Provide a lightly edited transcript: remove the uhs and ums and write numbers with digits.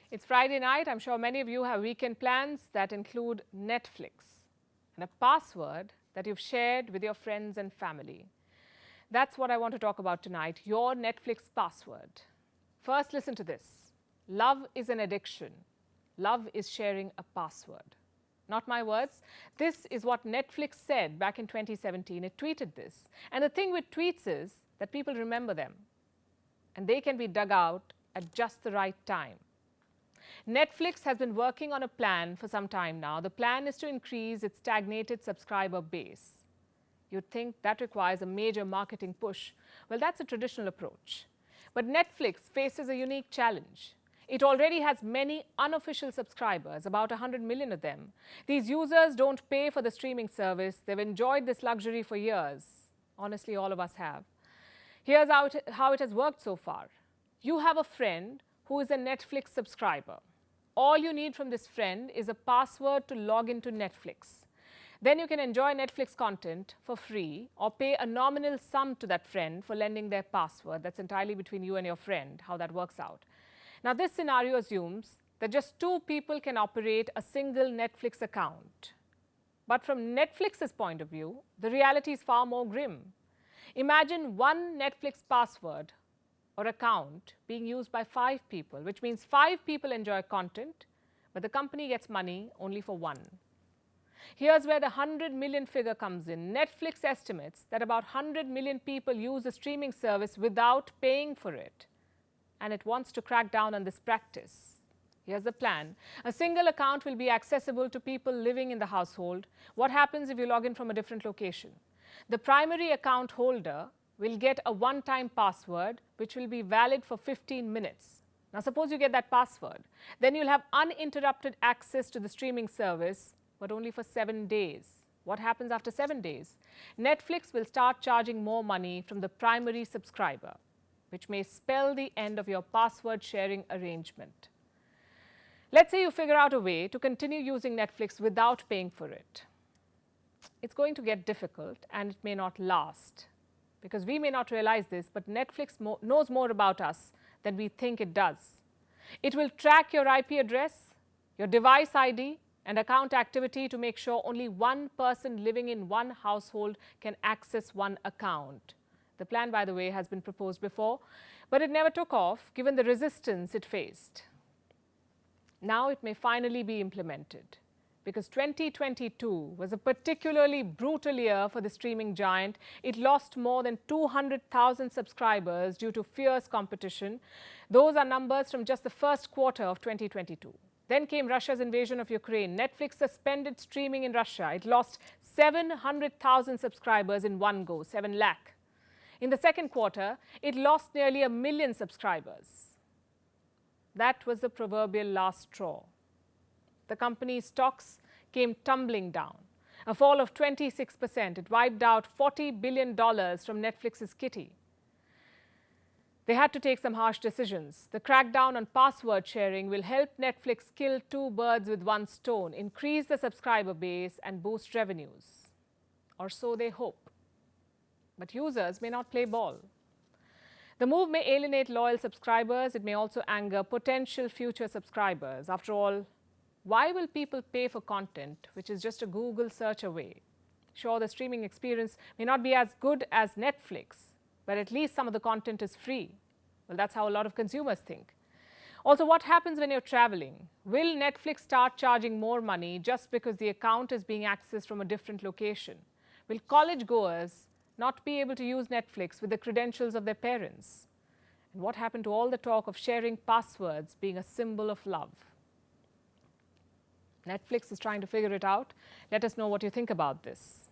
It's Friday night. I'm sure many of you have weekend plans that include Netflix and a password that you've shared with your friends and family. That's what I want to talk about tonight, your Netflix password. First, listen to this. Love is an addiction. Love is sharing a password. Not my words. This is what Netflix said back in 2017. It tweeted this. And the thing with tweets is that people remember them. And they can be dug out at just the right time. Netflix has been working on a plan for some time now. The plan is to increase its stagnated subscriber base. You'd think that requires a major marketing push. Well, that's a traditional approach. But Netflix faces a unique challenge. It already has many unofficial subscribers, about 100 million of them. These users don't pay for the streaming service. They've enjoyed this luxury for years. Honestly, all of us have. Here's how it has worked so far. You have a friend who is a Netflix subscriber. All you need from this friend is a password to log into Netflix. Then you can enjoy Netflix content for free or pay a nominal sum to that friend for lending their password. That's entirely between you and your friend, how that works out. Now, this scenario assumes that just two people can operate a single Netflix account. But from Netflix's point of view, the reality is far more grim. Imagine one Netflix password or account being used by 5 people, which means 5 people enjoy content, but the company gets money only for one. Here's where the 100 million figure comes in. Netflix estimates that about 100 million people use the streaming service without paying for it. And it wants to crack down on this practice. Here's the plan. A single account will be accessible to people living in the household. What happens if you log in from a different location? The primary account holder will get a one-time password which will be valid for 15 minutes. Now, suppose you get that password. Then you'll have uninterrupted access to the streaming service, but only for 7 days. What happens after 7 days? Netflix will start charging more money from the primary subscriber, which may spell the end of your password sharing arrangement. Let's say you figure out a way to continue using Netflix without paying for it. It's going to get difficult and it may not last. Because we may not realize this, but Netflix knows more about us than we think it does. It will track your IP address, your device ID, and account activity to make sure only one person living in one household can access one account. The plan, by the way, has been proposed before, but it never took off given the resistance it faced. Now it may finally be implemented, because 2022 was a particularly brutal year for the streaming giant. It lost more than 200,000 subscribers due to fierce competition. Those are numbers from just the first quarter of 2022. Then came Russia's invasion of Ukraine. Netflix suspended streaming in Russia. It lost 700,000 subscribers in one go, 7 lakh. In the second quarter, it lost nearly 1 million subscribers. That was the proverbial last straw. The company's stocks came tumbling down, a fall of 26%. It wiped out $40 billion from Netflix's kitty. They had to take some harsh decisions. The crackdown on password sharing will help Netflix kill 2 birds with one stone, increase the subscriber base and boost revenues. Or so they hope. But users may not play ball. The move may alienate loyal subscribers. It may also anger potential future subscribers. After all, why will people pay for content which is just a Google search away? Sure, the streaming experience may not be as good as Netflix, but at least some of the content is free. Well, that's how a lot of consumers think. Also, what happens when you're traveling? Will Netflix start charging more money just because the account is being accessed from a different location? Will college goers not be able to use Netflix with the credentials of their parents? And what happened to all the talk of sharing passwords being a symbol of love? Netflix is trying to figure it out. Let us know what you think about this.